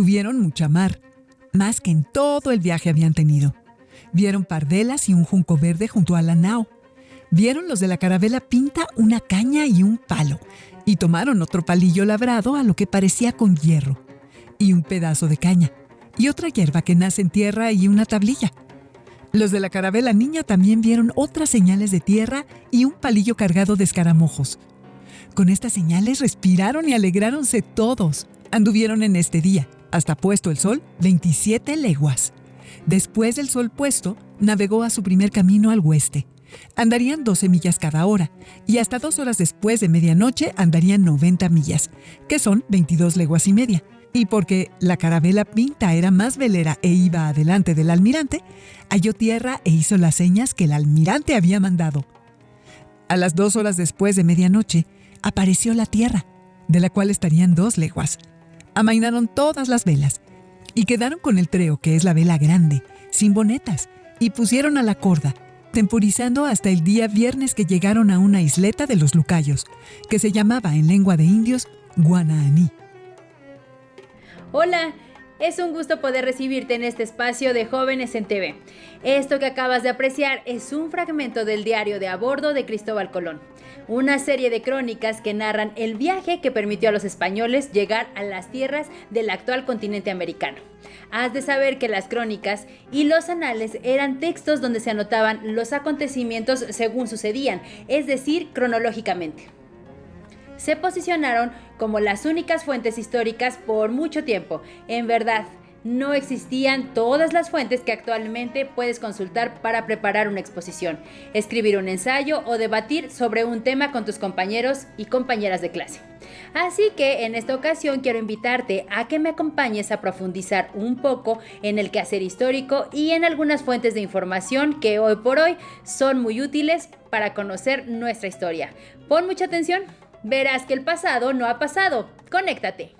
Tuvieron mucha mar, más que en todo el viaje habían tenido. Vieron pardelas y un junco verde junto a la nao. Vieron los de la carabela pinta una caña y un palo, y tomaron otro palillo labrado a lo que parecía con hierro, y un pedazo de caña, y otra hierba que nace en tierra y una tablilla. Los de la carabela niña también vieron otras señales de tierra y un palillo cargado de escaramojos. Con estas señales respiraron y alegráronse todos. Anduvieron en este día, hasta puesto el sol, 27 leguas. Después del sol puesto, navegó a su primer camino al oeste. Andarían 12 millas cada hora, y hasta 2 horas después de medianoche andarían 90 millas, que son 22 leguas y media. Y porque la carabela Pinta era más velera e iba adelante del almirante, halló tierra e hizo las señas que el almirante había mandado. A las 2 horas después de medianoche, apareció la tierra, de la cual estarían 2 leguas. Amainaron todas las velas, y quedaron con el treo, que es la vela grande, sin bonetas, y pusieron a la corda, temporizando hasta el día viernes que llegaron a una isleta de los Lucayos, que se llamaba en lengua de indios Guanaaní. Hola, es un gusto poder recibirte en este espacio de Jóvenes en TV. Esto que acabas de apreciar es un fragmento del diario de a bordo de Cristóbal Colón, una serie de crónicas que narran el viaje que permitió a los españoles llegar a las tierras del actual continente americano. Has de saber que las crónicas y los anales eran textos donde se anotaban los acontecimientos según sucedían, es decir, cronológicamente. Se posicionaron como las únicas fuentes históricas por mucho tiempo. En verdad, no existían todas las fuentes que actualmente puedes consultar para preparar una exposición, escribir un ensayo o debatir sobre un tema con tus compañeros y compañeras de clase. Así que en esta ocasión quiero invitarte a que me acompañes a profundizar un poco en el quehacer histórico y en algunas fuentes de información que hoy por hoy son muy útiles para conocer nuestra historia. Pon mucha atención. Verás que el pasado no ha pasado. Conéctate.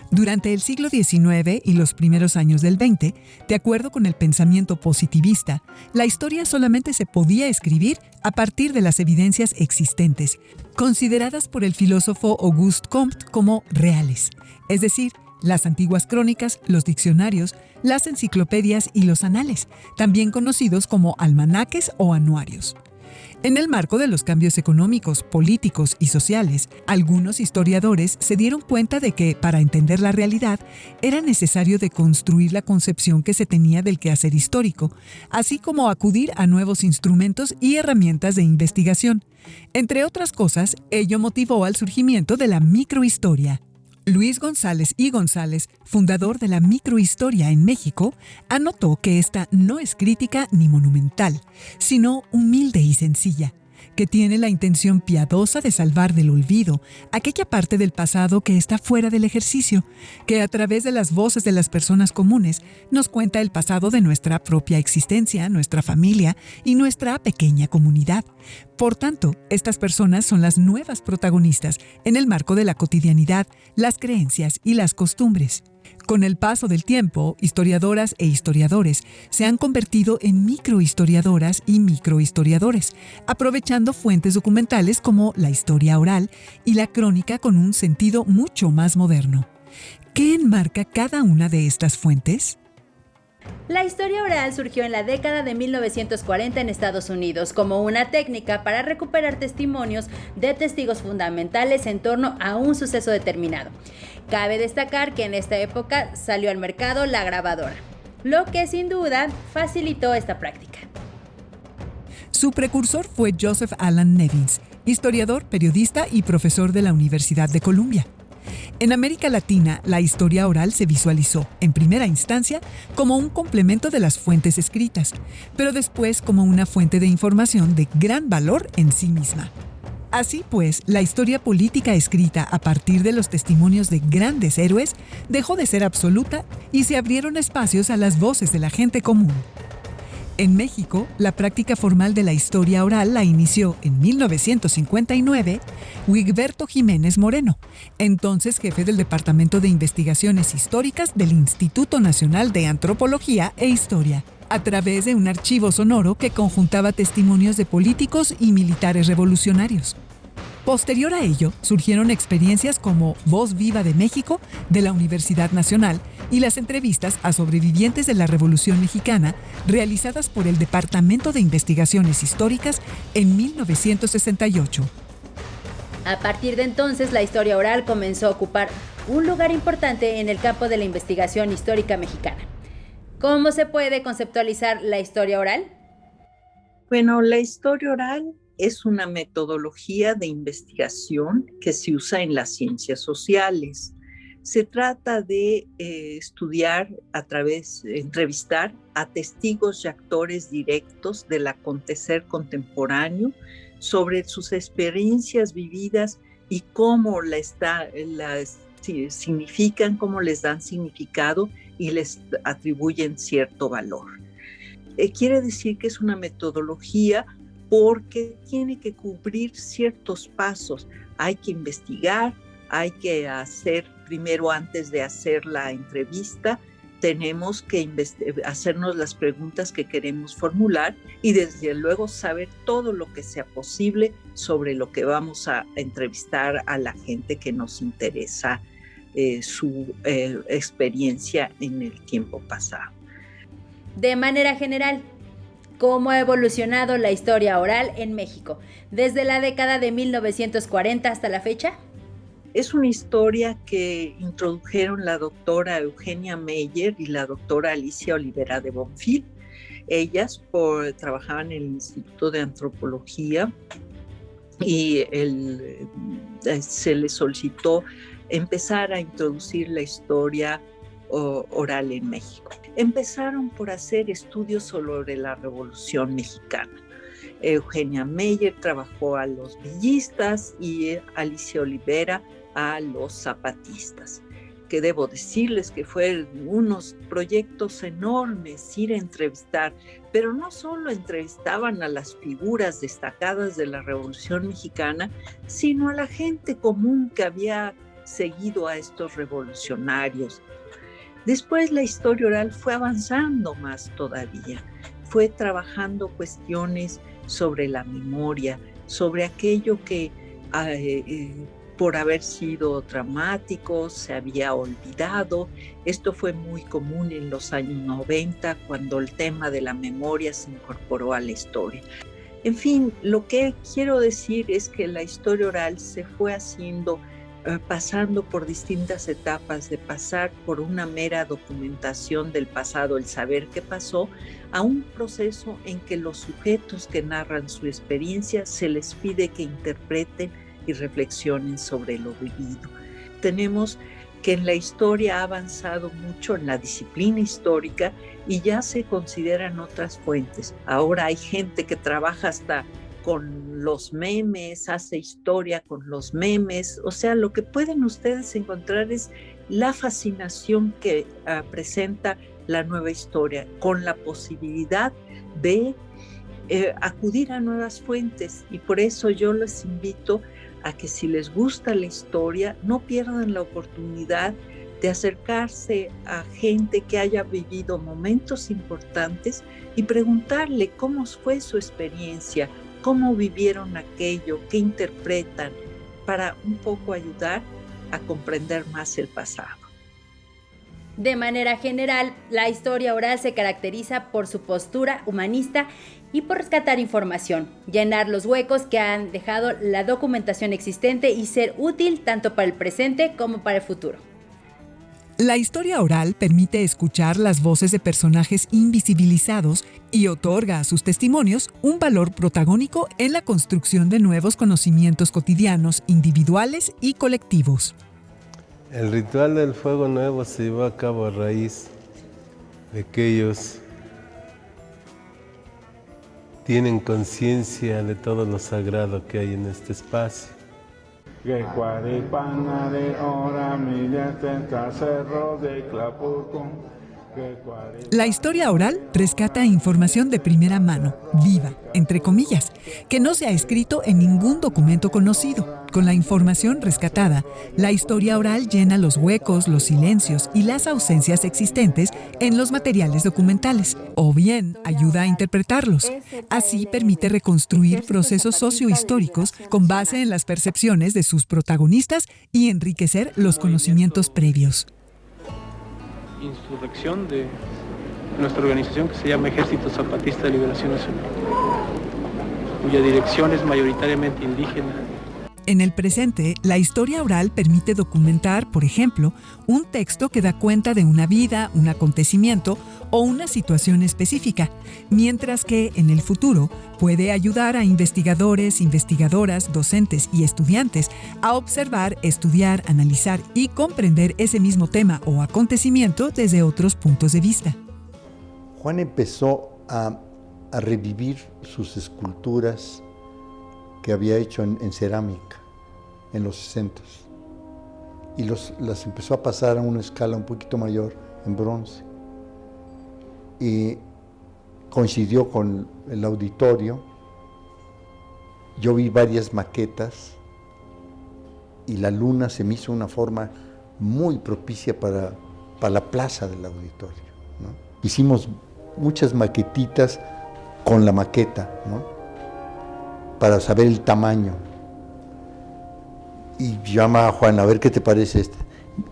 Durante el siglo XIX y los primeros años del XX, de acuerdo con el pensamiento positivista, la historia solamente se podía escribir a partir de las evidencias existentes, consideradas por el filósofo Auguste Comte como reales, es decir, las antiguas crónicas, los diccionarios, las enciclopedias y los anales, también conocidos como almanaques o anuarios. En el marco de los cambios económicos, políticos y sociales, algunos historiadores se dieron cuenta de que, para entender la realidad, era necesario deconstruir la concepción que se tenía del quehacer histórico, así como acudir a nuevos instrumentos y herramientas de investigación. Entre otras cosas, ello motivó al surgimiento de la microhistoria. Luis González y González, fundador de la microhistoria en México, anotó que esta no es crítica ni monumental, sino humilde y sencilla, que tiene la intención piadosa de salvar del olvido aquella parte del pasado que está fuera del ejercicio, que a través de las voces de las personas comunes nos cuenta el pasado de nuestra propia existencia, nuestra familia y nuestra pequeña comunidad. Por tanto, estas personas son las nuevas protagonistas en el marco de la cotidianidad, las creencias y las costumbres. Con el paso del tiempo, historiadoras e historiadores se han convertido en microhistoriadoras y microhistoriadores, aprovechando fuentes documentales como la historia oral y la crónica con un sentido mucho más moderno. ¿Qué enmarca cada una de estas fuentes? La historia oral surgió en la década de 1940 en Estados Unidos como una técnica para recuperar testimonios de testigos fundamentales en torno a un suceso determinado. Cabe destacar que en esta época salió al mercado la grabadora, lo que sin duda facilitó esta práctica. Su precursor fue Joseph Allen Nevins, historiador, periodista y profesor de la Universidad de Columbia. En América Latina, la historia oral se visualizó, en primera instancia, como un complemento de las fuentes escritas, pero después como una fuente de información de gran valor en sí misma. Así pues, la historia política escrita a partir de los testimonios de grandes héroes dejó de ser absoluta y se abrieron espacios a las voces de la gente común. En México, la práctica formal de la historia oral la inició en 1959 Wigberto Jiménez Moreno, entonces jefe del Departamento de Investigaciones Históricas del Instituto Nacional de Antropología e Historia, a través de un archivo sonoro que conjuntaba testimonios de políticos y militares revolucionarios. Posterior a ello, surgieron experiencias como Voz Viva de México, de la Universidad Nacional, y las entrevistas a sobrevivientes de la Revolución Mexicana, realizadas por el Departamento de Investigaciones Históricas en 1968. A partir de entonces, la historia oral comenzó a ocupar un lugar importante en el campo de la investigación histórica mexicana. ¿Cómo se puede conceptualizar la historia oral? Bueno, la historia oral es una metodología de investigación que se usa en las ciencias sociales. Se trata de estudiar entrevistar a testigos y actores directos del acontecer contemporáneo sobre sus experiencias vividas y cómo significan, cómo les dan significado y les atribuyen cierto valor. Quiere decir que es una metodología porque tiene que cubrir ciertos pasos. Hay que investigar, hay que hacer, primero antes de hacer la entrevista, tenemos que hacernos las preguntas que queremos formular y desde luego saber todo lo que sea posible sobre lo que vamos a entrevistar a la gente que nos interesa su experiencia en el tiempo pasado. De manera general, ¿cómo ha evolucionado la historia oral en México desde la década de 1940 hasta la fecha? Es una historia que introdujeron la doctora Eugenia Meyer y la doctora Alicia Olivera de Bonfil. Ellas trabajaban en el Instituto de Antropología y se les solicitó empezar a introducir la historia oral en México. Empezaron por hacer estudios sobre la Revolución Mexicana. Eugenia Meyer trabajó a los villistas y Alicia Olivera a los zapatistas, que debo decirles que fueron unos proyectos enormes ir a entrevistar, pero no solo entrevistaban a las figuras destacadas de la Revolución Mexicana, sino a la gente común que había seguido a estos revolucionarios. Después la historia oral fue avanzando más todavía, fue trabajando cuestiones sobre la memoria, sobre aquello que por haber sido traumático se había olvidado. Esto fue muy común en los años 90, cuando el tema de la memoria se incorporó a la historia. En fin, lo que quiero decir es que la historia oral se fue haciendo pasando por distintas etapas, de pasar por una mera documentación del pasado, el saber qué pasó, a un proceso en que los sujetos que narran su experiencia se les pide que interpreten y reflexionen sobre lo vivido. Tenemos que en la historia ha avanzado mucho en la disciplina histórica y ya se consideran otras fuentes. Ahora hay gente que trabaja hasta con los memes, hace historia con los memes. O sea, lo que pueden ustedes encontrar es la fascinación que presenta la nueva historia, con la posibilidad de acudir a nuevas fuentes. Y por eso yo les invito a que, si les gusta la historia, no pierdan la oportunidad de acercarse a gente que haya vivido momentos importantes y preguntarle cómo fue su experiencia, cómo vivieron aquello, qué interpretan, para un poco ayudar a comprender más el pasado. De manera general, la historia oral se caracteriza por su postura humanista y por rescatar información, llenar los huecos que han dejado la documentación existente y ser útil tanto para el presente como para el futuro. La historia oral permite escuchar las voces de personajes invisibilizados y otorga a sus testimonios un valor protagónico en la construcción de nuevos conocimientos cotidianos, individuales y colectivos. El ritual del fuego nuevo se llevó a cabo a raíz de que ellos tienen conciencia de todo lo sagrado que hay en este espacio. La historia oral rescata información de primera mano, viva, entre comillas, que no se ha escrito en ningún documento conocido. Con la información rescatada, la historia oral llena los huecos, los silencios y las ausencias existentes en los materiales documentales, o bien ayuda a interpretarlos. Así permite reconstruir procesos sociohistóricos con base en las percepciones de sus protagonistas y enriquecer los conocimientos previos. Insurrección de nuestra organización que se llama Ejército Zapatista de Liberación Nacional, cuya dirección es mayoritariamente indígena. En el presente, la historia oral permite documentar, por ejemplo, un texto que da cuenta de una vida, un acontecimiento o una situación específica, mientras que en el futuro puede ayudar a investigadores, investigadoras, docentes y estudiantes a observar, estudiar, analizar y comprender ese mismo tema o acontecimiento desde otros puntos de vista. Juan empezó a revivir sus esculturas que había hecho en cerámica en los 60 y las empezó a pasar a una escala un poquito mayor en bronce. Y coincidió con el auditorio. Yo vi varias maquetas y la luna se me hizo una forma muy propicia para la plaza del auditorio, ¿no? Hicimos muchas maquetitas con la maqueta, ¿no?, para saber el tamaño. Y llama a Juan, a ver qué te parece este.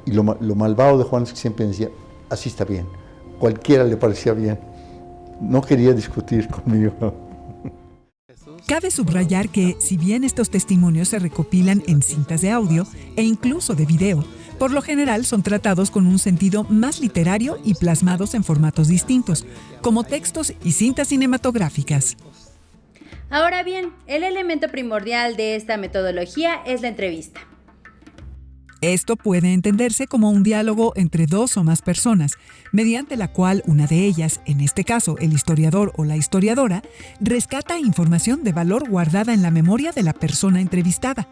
Y lo malvado de Juan es que siempre decía, así está bien. Cualquiera le parecía bien. No quería discutir conmigo. Cabe subrayar que, si bien estos testimonios se recopilan en cintas de audio e incluso de video, por lo general son tratados con un sentido más literario y plasmados en formatos distintos, como textos y cintas cinematográficas. Ahora bien, el elemento primordial de esta metodología es la entrevista. Esto puede entenderse como un diálogo entre dos o más personas, mediante la cual una de ellas, en este caso el historiador o la historiadora, rescata información de valor guardada en la memoria de la persona entrevistada.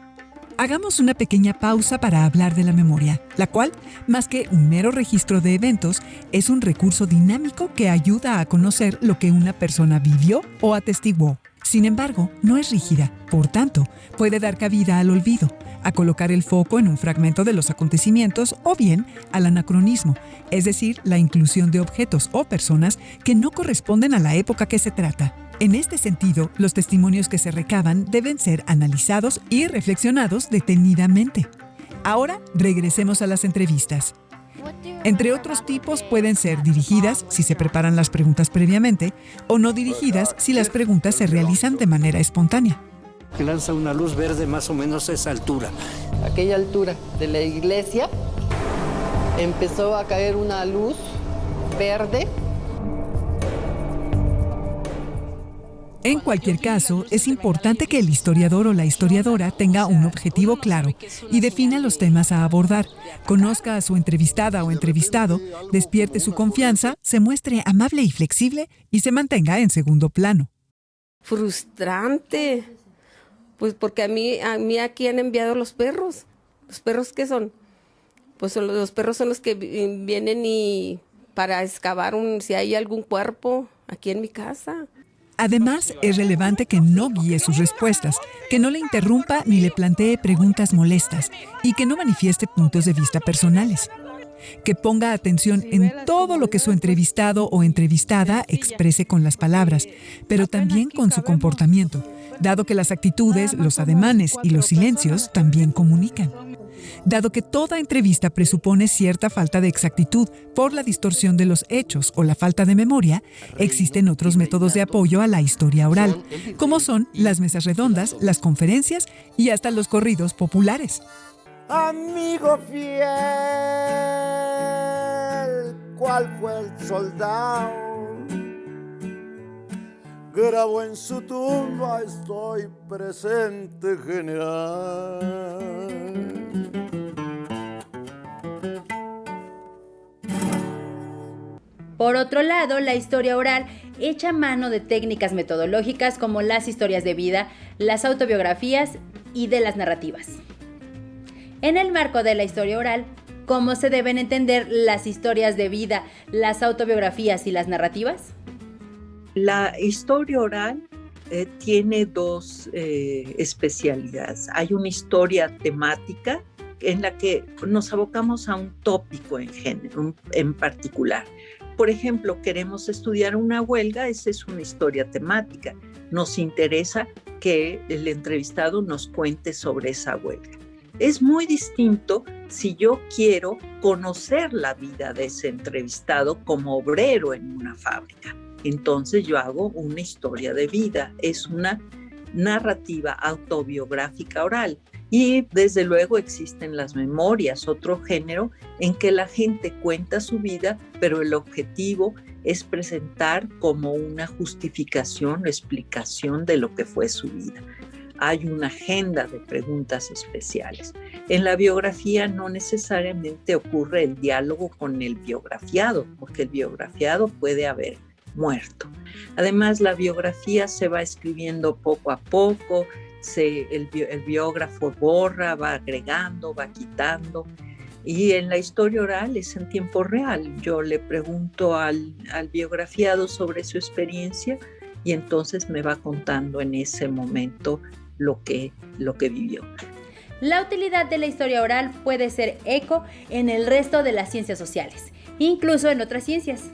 Hagamos una pequeña pausa para hablar de la memoria, la cual, más que un mero registro de eventos, es un recurso dinámico que ayuda a conocer lo que una persona vivió o atestiguó. Sin embargo, no es rígida, por tanto, puede dar cabida al olvido, a colocar el foco en un fragmento de los acontecimientos o bien al anacronismo, es decir, la inclusión de objetos o personas que no corresponden a la época que se trata. En este sentido, los testimonios que se recaban deben ser analizados y reflexionados detenidamente. Ahora, regresemos a las entrevistas. Entre otros tipos pueden ser dirigidas si se preparan las preguntas previamente o no dirigidas si las preguntas se realizan de manera espontánea. Que lanza una luz verde más o menos a esa altura. A aquella altura de la iglesia empezó a caer una luz verde. En cualquier caso, es importante que el historiador o la historiadora tenga un objetivo claro y defina los temas a abordar, conozca a su entrevistada o entrevistado, despierte su confianza, se muestre amable y flexible y se mantenga en segundo plano. Frustrante, pues porque a mí aquí han enviado los perros. ¿Los perros qué son? Pues los perros son los que vienen y para excavar si hay algún cuerpo aquí en mi casa. Además, es relevante que no guíe sus respuestas, que no le interrumpa ni le plantee preguntas molestas y que no manifieste puntos de vista personales. Que ponga atención en todo lo que su entrevistado o entrevistada exprese con las palabras, pero también con su comportamiento, dado que las actitudes, los ademanes y los silencios también comunican. Dado que toda entrevista presupone cierta falta de exactitud por la distorsión de los hechos o la falta de memoria, existen otros métodos de apoyo a la historia oral, como son las mesas redondas, las conferencias y hasta los corridos populares. Amigo fiel, ¿cuál fue el soldado? Grabó en su tumba, estoy presente, general. Por otro lado, la historia oral echa mano de técnicas metodológicas como las historias de vida, las autobiografías y de las narrativas. En el marco de la historia oral, ¿cómo se deben entender las historias de vida, las autobiografías y las narrativas? La historia oral tiene dos especialidades. Hay una historia temática en la que nos abocamos a un tópico en particular. Por ejemplo, queremos estudiar una huelga, esa es una historia temática. Nos interesa que el entrevistado nos cuente sobre esa huelga. Es muy distinto si yo quiero conocer la vida de ese entrevistado como obrero en una fábrica. Entonces yo hago una historia de vida, es una narrativa autobiográfica oral. Y desde luego existen las memorias, otro género en que la gente cuenta su vida, pero el objetivo es presentar como una justificación o explicación de lo que fue su vida. Hay una agenda de preguntas especiales. En la biografía no necesariamente ocurre el diálogo con el biografiado, porque el biografiado puede haber muerto. Además, la biografía se va escribiendo poco a poco, el biógrafo borra, va agregando, va quitando. Y en la historia oral es en tiempo real. Yo le pregunto al biografiado sobre su experiencia y entonces me va contando en ese momento lo que vivió. La utilidad de la historia oral puede ser eco en el resto de las ciencias sociales, incluso en otras ciencias.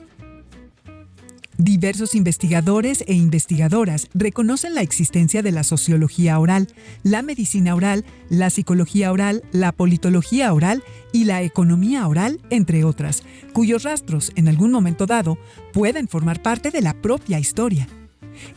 Diversos investigadores e investigadoras reconocen la existencia de la sociología oral, la medicina oral, la psicología oral, la politología oral y la economía oral, entre otras, cuyos rastros, en algún momento dado, pueden formar parte de la propia historia.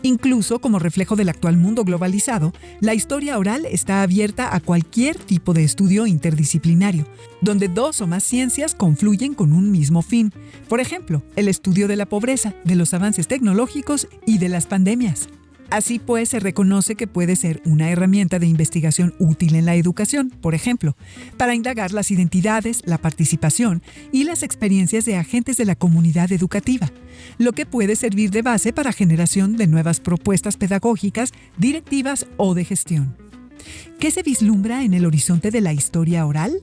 Incluso como reflejo del actual mundo globalizado, la historia oral está abierta a cualquier tipo de estudio interdisciplinario, donde dos o más ciencias confluyen con un mismo fin. Por ejemplo, el estudio de la pobreza, de los avances tecnológicos y de las pandemias. Así pues, se reconoce que puede ser una herramienta de investigación útil en la educación, por ejemplo, para indagar las identidades, la participación y las experiencias de agentes de la comunidad educativa, lo que puede servir de base para generación de nuevas propuestas pedagógicas, directivas o de gestión. ¿Qué se vislumbra en el horizonte de la historia oral?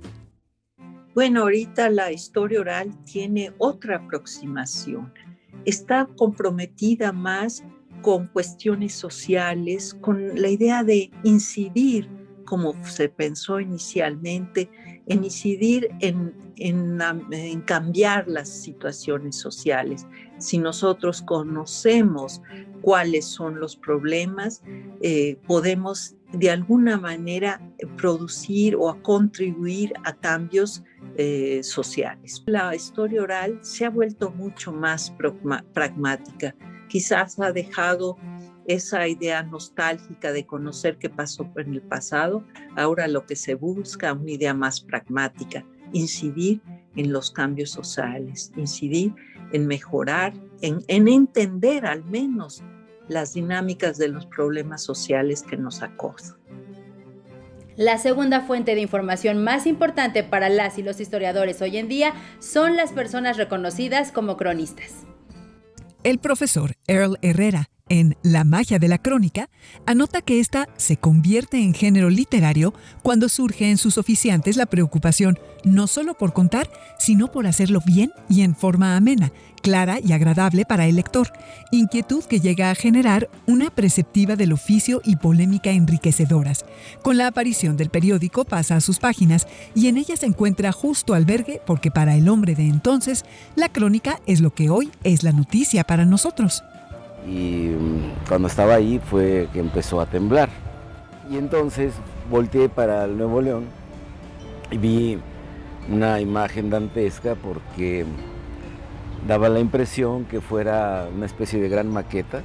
Bueno, ahorita la historia oral tiene otra aproximación. Está comprometida más con cuestiones sociales, con la idea de incidir, como se pensó inicialmente, en incidir en cambiar las situaciones sociales. Si nosotros conocemos cuáles son los problemas, podemos de alguna manera producir o contribuir a cambios sociales. La historia oral se ha vuelto mucho más pragmática. Quizás ha dejado esa idea nostálgica de conocer qué pasó en el pasado. Ahora lo que se busca, una idea más pragmática, incidir en los cambios sociales, incidir en mejorar, en entender al menos las dinámicas de los problemas sociales que nos acosan. La segunda fuente de información más importante para las y los historiadores hoy en día son las personas reconocidas como cronistas. El profesor Earl Herrera, en La magia de la crónica, anota que ésta se convierte en género literario cuando surge en sus oficiantes la preocupación no solo por contar, sino por hacerlo bien y en forma amena, clara y agradable para el lector, inquietud que llega a generar una perceptiva del oficio y polémica enriquecedoras. Con la aparición del periódico pasa a sus páginas y en ella se encuentra justo albergue porque para el hombre de entonces, la crónica es lo que hoy es la noticia para nosotros. Y cuando estaba ahí fue que empezó a temblar. Y entonces volteé para el Nuevo León y vi una imagen dantesca porque daba la impresión que fuera una especie de gran maqueta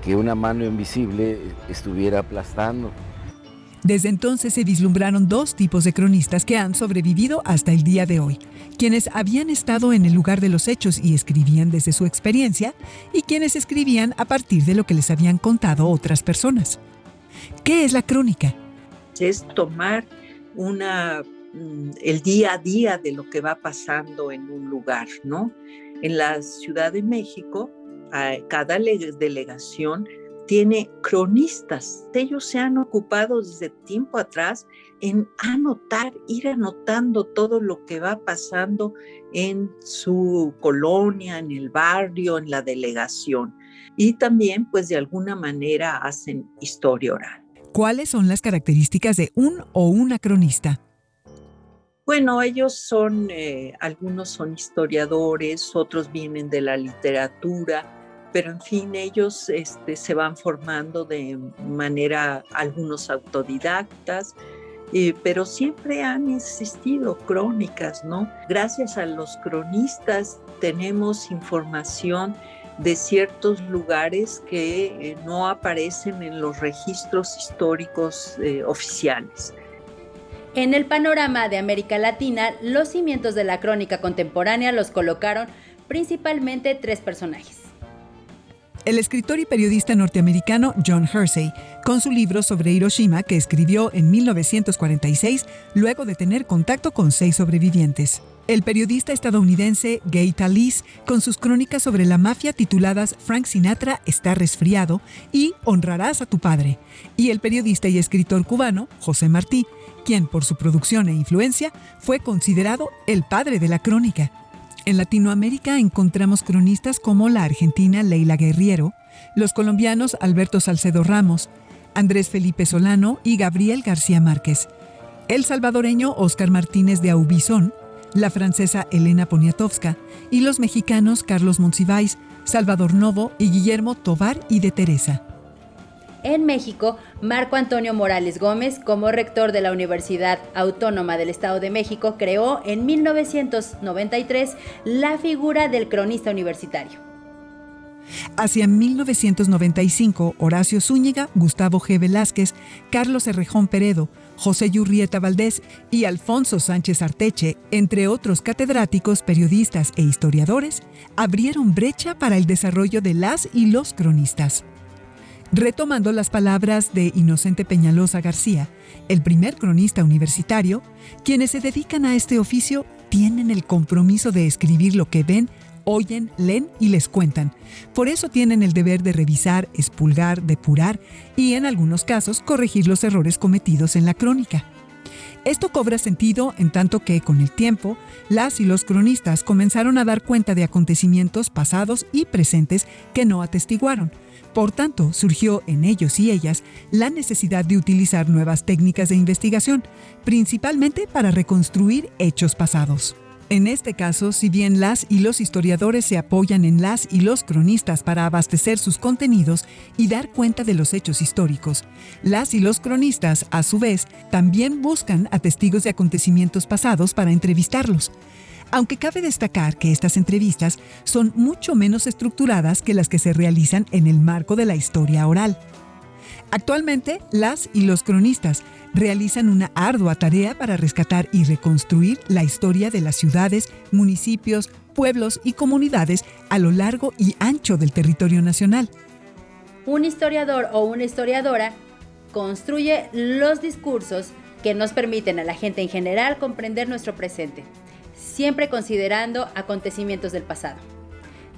que una mano invisible estuviera aplastando. Desde entonces se vislumbraron dos tipos de cronistas que han sobrevivido hasta el día de hoy, quienes habían estado en el lugar de los hechos y escribían desde su experiencia, y quienes escribían a partir de lo que les habían contado otras personas. ¿Qué es la crónica? Es tomar el día a día de lo que va pasando en un lugar, ¿no? En la Ciudad de México, cada delegación tiene cronistas. Ellos se han ocupado desde tiempo atrás en ir anotando todo lo que va pasando en su colonia, en el barrio, en la delegación. Y también, pues de alguna manera, hacen historia oral. ¿Cuáles son las características de un o una cronista? Bueno, algunos son historiadores, otros vienen de la literatura, pero en fin, ellos se van formando de manera, algunos autodidactas, pero siempre han existido crónicas, ¿no? Gracias a los cronistas tenemos información de ciertos lugares que no aparecen en los registros históricos oficiales. En el panorama de América Latina, los cimientos de la crónica contemporánea los colocaron principalmente 3 personajes. El escritor y periodista norteamericano John Hersey, con su libro sobre Hiroshima que escribió en 1946 luego de tener contacto con 6 sobrevivientes. El periodista estadounidense Gay Talese, con sus crónicas sobre la mafia tituladas Frank Sinatra está resfriado y Honrarás a tu padre. Y el periodista y escritor cubano José Martí, quien por su producción e influencia fue considerado el padre de la crónica. En Latinoamérica encontramos cronistas como la argentina Leila Guerriero, los colombianos Alberto Salcedo Ramos, Andrés Felipe Solano y Gabriel García Márquez, el salvadoreño Óscar Martínez de Aubizón, la francesa Elena Poniatowska y los mexicanos Carlos Monsiváis, Salvador Novo y Guillermo Tovar y de Teresa. En México, Marco Antonio Morales Gómez, como rector de la Universidad Autónoma del Estado de México, creó en 1993 la figura del cronista universitario. Hacia 1995, Horacio Zúñiga, Gustavo G. Velázquez, Carlos Errejón Peredo, José Yurrieta Valdés y Alfonso Sánchez Arteche, entre otros catedráticos, periodistas e historiadores, abrieron brecha para el desarrollo de las y los cronistas. Retomando las palabras de Inocente Peñalosa García, el primer cronista universitario, quienes se dedican a este oficio tienen el compromiso de escribir lo que ven, oyen, leen y les cuentan. Por eso tienen el deber de revisar, expurgar, depurar y, en algunos casos, corregir los errores cometidos en la crónica. Esto cobra sentido en tanto que, con el tiempo, las y los cronistas comenzaron a dar cuenta de acontecimientos pasados y presentes que no atestiguaron. Por tanto, surgió en ellos y ellas la necesidad de utilizar nuevas técnicas de investigación, principalmente para reconstruir hechos pasados. En este caso, si bien las y los historiadores se apoyan en las y los cronistas para abastecer sus contenidos y dar cuenta de los hechos históricos, las y los cronistas, a su vez, también buscan a testigos de acontecimientos pasados para entrevistarlos. Aunque cabe destacar que estas entrevistas son mucho menos estructuradas que las que se realizan en el marco de la historia oral. Actualmente, las y los cronistas realizan una ardua tarea para rescatar y reconstruir la historia de las ciudades, municipios, pueblos y comunidades a lo largo y ancho del territorio nacional. Un historiador o una historiadora construye los discursos que nos permiten a la gente en general comprender nuestro presente, siempre considerando acontecimientos del pasado,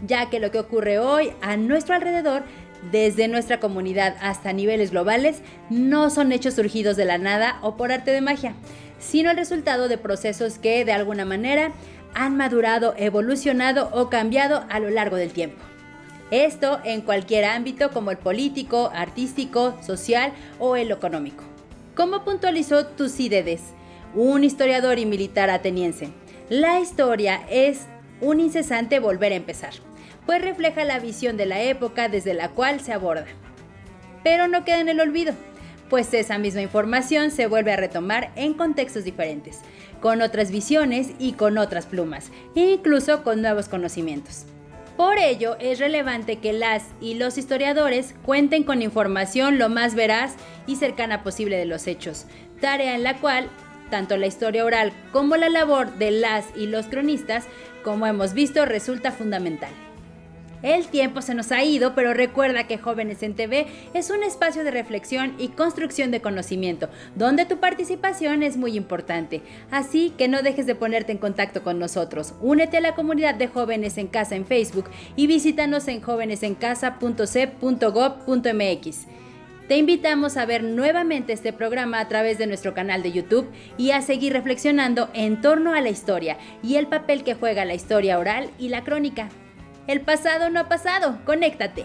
ya que lo que ocurre hoy a nuestro alrededor, desde nuestra comunidad hasta niveles globales, no son hechos surgidos de la nada o por arte de magia, sino el resultado de procesos que de alguna manera han madurado, evolucionado o cambiado a lo largo del tiempo. Esto en cualquier ámbito como el político, artístico, social o el económico. ¿Cómo puntualizó Tucídides, un historiador y militar ateniense? La historia es un incesante volver a empezar, pues refleja la visión de la época desde la cual se aborda. Pero no queda en el olvido, pues esa misma información se vuelve a retomar en contextos diferentes, con otras visiones y con otras plumas, e incluso con nuevos conocimientos. Por ello, es relevante que las y los historiadores cuenten con información lo más veraz y cercana posible de los hechos, tarea en la cual tanto la historia oral como la labor de las y los cronistas, como hemos visto, resulta fundamental. El tiempo se nos ha ido, pero recuerda que Jóvenes en TV es un espacio de reflexión y construcción de conocimiento, donde tu participación es muy importante. Así que no dejes de ponerte en contacto con nosotros. Únete a la comunidad de Jóvenes en Casa en Facebook y visítanos en jovenesencasa.cep.gov.mx. Te invitamos a ver nuevamente este programa a través de nuestro canal de YouTube y a seguir reflexionando en torno a la historia y el papel que juega la historia oral y la crónica. El pasado no ha pasado, conéctate.